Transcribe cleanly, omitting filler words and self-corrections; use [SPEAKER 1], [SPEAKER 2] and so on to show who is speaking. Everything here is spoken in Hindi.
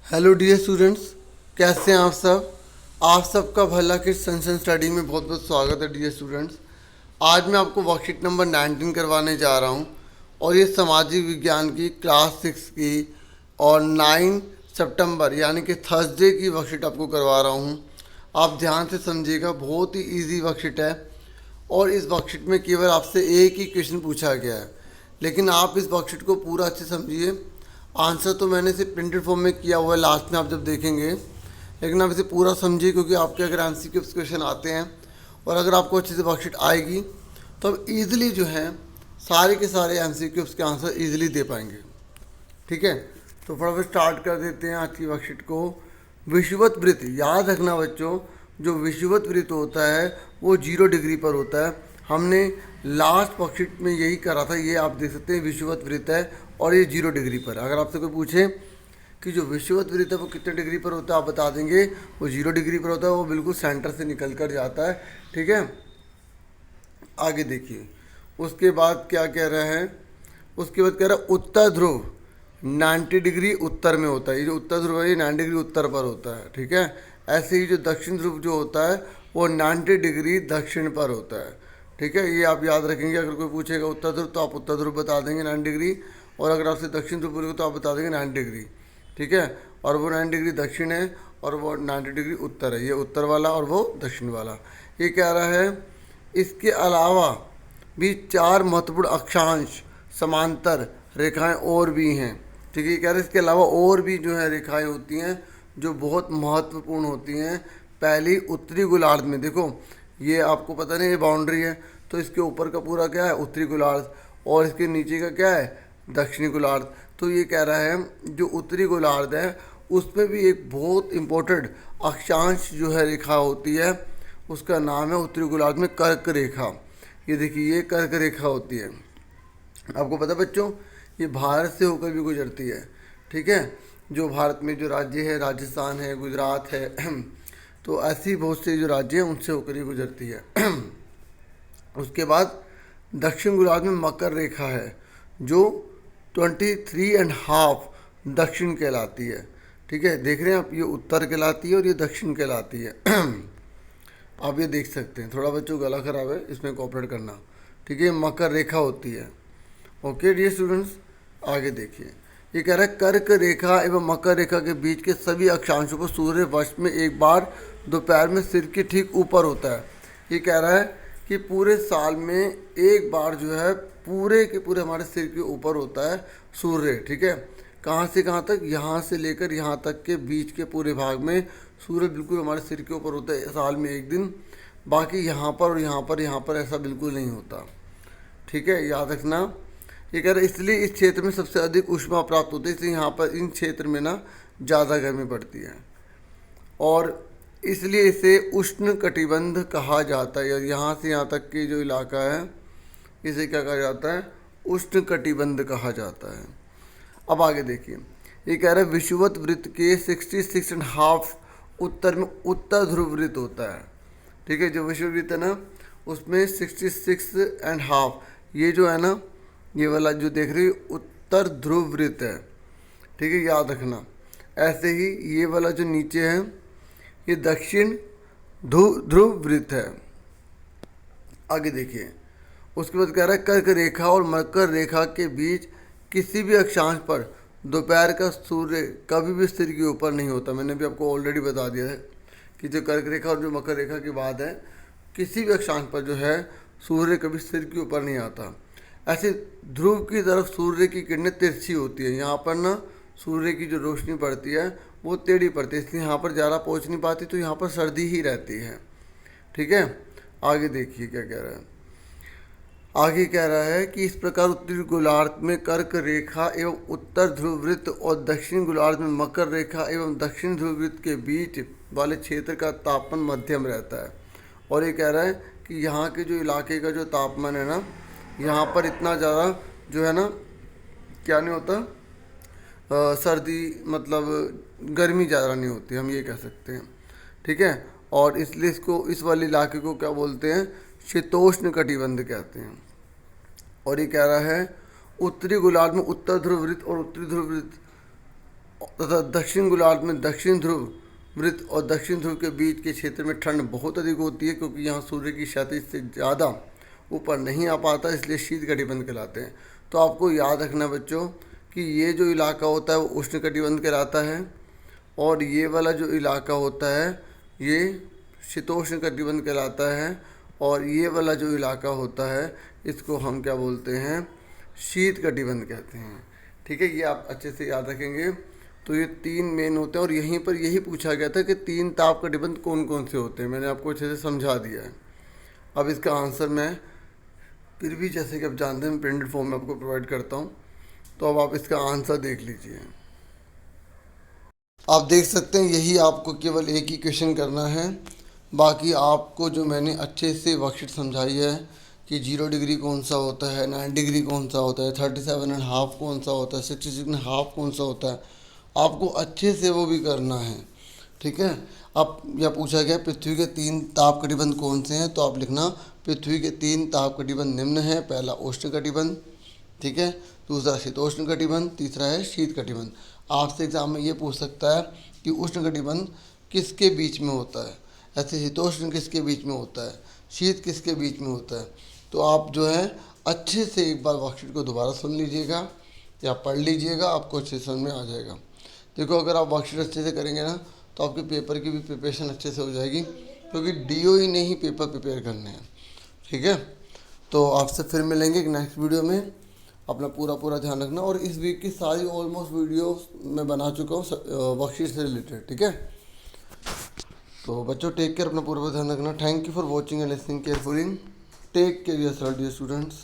[SPEAKER 1] हेलो डियर स्टूडेंट्स, कैसे हैं आप सब। आप सबका भला किस सनशन स्टडी में बहुत बहुत स्वागत है डियर स्टूडेंट्स। आज मैं आपको वर्कशीट नंबर 19 करवाने जा रहा हूं और ये सामाजिक विज्ञान की क्लास 6 की और 9 सितंबर यानी कि थर्सडे की वर्कशीट आपको करवा रहा हूं। आप ध्यान से समझिएगा, बहुत ही इजी वर्कशीट है और इस वर्कशीट में केवल आपसे एक ही क्वेश्चन पूछा गया है, लेकिन आप इस वर्कशीट को पूरा अच्छे समझिए। आंसर तो मैंने इसे प्रिंटेड फॉर्म में किया हुआ है, लास्ट में आप जब देखेंगे, लेकिन आप इसे पूरा समझिए क्योंकि आपके अगर एमसीक्यू क्वेश्चन आते हैं और अगर आपको अच्छे से वर्कशीट आएगी तो आप इजीली जो है सारे के सारे एमसीक्यू के आंसर इजीली दे पाएंगे। ठीक है, तो फटाफट स्टार्ट कर देते हैं आज की वर्कशीट को। विषुवत वृत्त, याद रखना बच्चों, जो विषुवत वृत्त होता है वो 0 डिग्री पर होता है। हमने लास्ट वर्कशीट में यही करा था, ये आप देख सकते हैं विषुवत वृत्त है और ये 0 डिग्री पर। अगर आपसे कोई पूछे कि जो विषुवत वृत्त है वो कितने डिग्री पर होता है, आप बता देंगे वो 0 डिग्री पर होता है, वो बिल्कुल सेंटर से निकल कर जाता है। ठीक है, आगे देखिए उसके बाद क्या कह रहा है। उसके बाद कह रहा है उत्तर ध्रुव 90 डिग्री उत्तर में होता है। ये जो उत्तर ध्रुव है ये 90 डिग्री उत्तर पर होता है। ठीक है, ऐसे ही जो दक्षिण ध्रुव जो होता है वो 90 डिग्री दक्षिण पर होता है। ठीक है, ये आप याद रखेंगे। अगर कोई पूछेगा उत्तर ध्रुव तो आप उत्तर ध्रुव बता देंगे 90 डिग्री, और अगर आपसे दक्षिण ध्रुव बोलेगा तो आप बता देंगे 90 डिग्री। ठीक है, और वो 90 डिग्री दक्षिण है और वो 90 डिग्री उत्तर है। ये उत्तर वाला और वो दक्षिण वाला। ये कह रहा है इसके अलावा भी 4 महत्वपूर्ण अक्षांश समांतर रेखाएं और भी हैं। ठीक है, ये कह रहे हैं इसके अलावा और भी जो है रेखाएं होती हैं जो बहुत महत्वपूर्ण होती हैं। पहली उत्तरी गोलार्ध में, देखो ये आपको पता नहीं, ये बाउंड्री है तो इसके ऊपर का पूरा क्या है उत्तरी गोलार्ध और इसके नीचे का क्या है दक्षिणी गोलार्ध। तो ये कह रहा है जो उत्तरी गोलार्ध है उसमें भी एक बहुत इम्पोर्टेंट अक्षांश जो है रेखा होती है, उसका नाम है उत्तरी गोलार्ध में कर्क रेखा। ये देखिए ये कर्क रेखा होती है। आपको पता बच्चों, ये भारत से होकर भी गुजरती है। ठीक है, जो भारत में जो राज्य है, राजस्थान है, गुजरात है, तो ऐसी बहुत से जो राज्य हैं उनसे होकर ही गुजरती है। उसके बाद दक्षिण गोलार्ध में मकर रेखा है जो 23.5 दक्षिण कहलाती है। ठीक है, देख रहे हैं आप, ये उत्तर कहलाती है और ये दक्षिण कहलाती है। आप ये देख सकते हैं, थोड़ा बच्चों गला खराब है, इसमें कोऑपरेट करना। ठीक है, मकर रेखा होती है। ओके डियर स्टूडेंट्स, आगे देखिए। ये कह रहा है कर्क रेखा एवं मकर रेखा के बीच के सभी अक्षांशों को सूर्य वर्ष में एक बार दोपहर में सिर के ठीक ऊपर होता है। ये कह रहा है कि पूरे साल में एक बार जो है पूरे के पूरे हमारे सिर के ऊपर होता है सूर्य। ठीक है, कहाँ से कहाँ तक, यहाँ से लेकर यहाँ तक के बीच के पूरे भाग में सूर्य बिल्कुल हमारे सिर के ऊपर होता है साल में एक दिन। बाकी यहाँ पर और यहाँ पर ऐसा बिल्कुल नहीं होता। ठीक है, याद रखना। ये कह रहे इसलिए इस क्षेत्र में सबसे अधिक ऊष्मा प्राप्त होती है, इसलिए यहाँ पर इन क्षेत्र में ना ज़्यादा गर्मी पड़ती है और इसलिए इसे उष्ण कटिबंध कहा जाता है। और यहाँ से यहाँ तक की जो इलाका है इसे क्या कहा जाता है, उष्ण कटिबंध कहा जाता है। अब आगे देखिए, ये कह रहा है विषुवत वृत्त के 66.5 उत्तर में उत्तर ध्रुव वृत्त होता है। ठीक है, जो विषुवत वृत्त है ना उसमें 66.5, ये जो है ना ये वाला जो देख रही उत्तर ध्रुव वृत्त है। ठीक है, याद रखना। ऐसे ही ये वाला जो नीचे है ये दक्षिण ध्रुव वृत्त है। आगे देखिए, उसके बाद कह रहा है कर्क रेखा और मकर रेखा के बीच किसी भी अक्षांश पर दोपहर का सूर्य कभी भी सिर के ऊपर नहीं होता। मैंने भी आपको ऑलरेडी बता दिया है कि जो कर्क रेखा और जो मकर रेखा की बात है, किसी भी अक्षांश पर जो है सूर्य कभी सिर के ऊपर नहीं आता। ऐसे ध्रुव की तरफ सूर्य की किरणें तिरछी होती है। यहाँ पर ना सूर्य की जो रोशनी पड़ती है वो टेढ़ी पड़ती है, इसलिए यहाँ पर ज़्यादा पहुँच नहीं पाती, तो यहाँ पर सर्दी ही रहती है। ठीक है, आगे देखिए क्या कह रहा है। आगे कह रहा है कि इस प्रकार उत्तरी गोलार्ध में कर्क रेखा एवं उत्तर ध्रुव वृत्त और दक्षिण गोलार्ध में मकर रेखा एवं दक्षिण ध्रुव वृत्त के बीच वाले क्षेत्र का तापमान मध्यम रहता है। और ये कह रहा है कि यहाँ के जो इलाके का जो तापमान है ना, यहाँ पर इतना ज़्यादा जो है ना क्या नहीं होता, सर्दी मतलब गर्मी ज़्यादा नहीं होती, हम ये कह सकते हैं। ठीक है, और इसलिए इसको इस वाले इलाके को क्या बोलते हैं, शीतोष्ण कटिबंध कहते हैं। और ये कह रहा है उत्तरी गोलार्ध में उत्तर ध्रुव वृत्त और उत्तरी ध्रुव वृत्त तथा दक्षिण गोलार्ध में दक्षिण ध्रुव वृत्त और दक्षिण ध्रुव के बीच के क्षेत्र में ठंड बहुत अधिक होती है, क्योंकि यहाँ सूर्य की क्षैतिज से ज़्यादा ऊपर नहीं आ पाता, इसलिए शीत कटिबंध कहलाते हैं। तो आपको याद रखना बच्चों कि ये जो इलाका होता है वो उष्ण कटिबंध कहलाता है, और ये वाला जो इलाका होता है ये शीतोष्ण कटिबंध कहलाता है, और ये वाला जो इलाका होता है इसको हम क्या बोलते हैं, शीत कटिबंध कहते हैं। ठीक है, ये आप अच्छे से याद रखेंगे। तो ये 3 मेन होते हैं, और यहीं पर यही पूछा गया था कि 3 ताप कटिबंध कौन कौन से होते हैं, मैंने आपको अच्छे से समझा दिया है। अब इसका आंसर मैं फिर भी जैसे कि आप जानते हैं प्रिंटेड फॉर्म में आपको प्रोवाइड करता हूँ, तो अब आप इसका आंसर देख लीजिए। आप देख सकते हैं यही आपको केवल एक ही क्वेश्चन करना है, बाकी आपको जो मैंने अच्छे से वर्कशीट समझाई है कि 0 डिग्री कौन सा होता है, 9 डिग्री कौन सा होता है, 37.5 कौन सा होता है, 66.5 कौन सा होता है, आपको अच्छे से वो भी करना है। ठीक है, अब यह पूछा गया पृथ्वी के 3 ताप कटिबंध कौन से हैं, तो आप लिखना पृथ्वी के 3 ताप कटिबंध निम्न है। पहला उष्ण कटिबंध, ठीक है, दूसरा शीतोष्ण कटिबंध, तीसरा है शीत कटिबंध। आपसे एग्जाम में ये पूछ सकता है कि उष्ण कटिबंध किसके बीच में होता है, ऐसे शीतोष्ण किसके बीच में होता है, शीत किसके बीच में होता है। तो आप जो है अच्छे से एक बार वर्कशीट को दोबारा सुन लीजिएगा या पढ़ लीजिएगा, आपको अच्छे समझ में आ जाएगा। देखो अगर आप वर्कशीट अच्छे से करेंगे ना तो आपके पेपर की भी प्रिपरेशन अच्छे से हो जाएगी, क्योंकि डीओ ही ने ही पेपर प्रिपेयर करने हैं। ठीक है, तो आपसे फिर मिलेंगे एक नेक्स्ट वीडियो में। अपना पूरा ध्यान रखना, और इस वीक की सारी ऑलमोस्ट वीडियो मैं बना चुका हूँ वर्कशीट से रिलेटेड। ठीक है, तो बच्चों टेक केयर, अपना पूरा ध्यान रखना। Thank you for watching and listening carefully. Take care yourself dear students.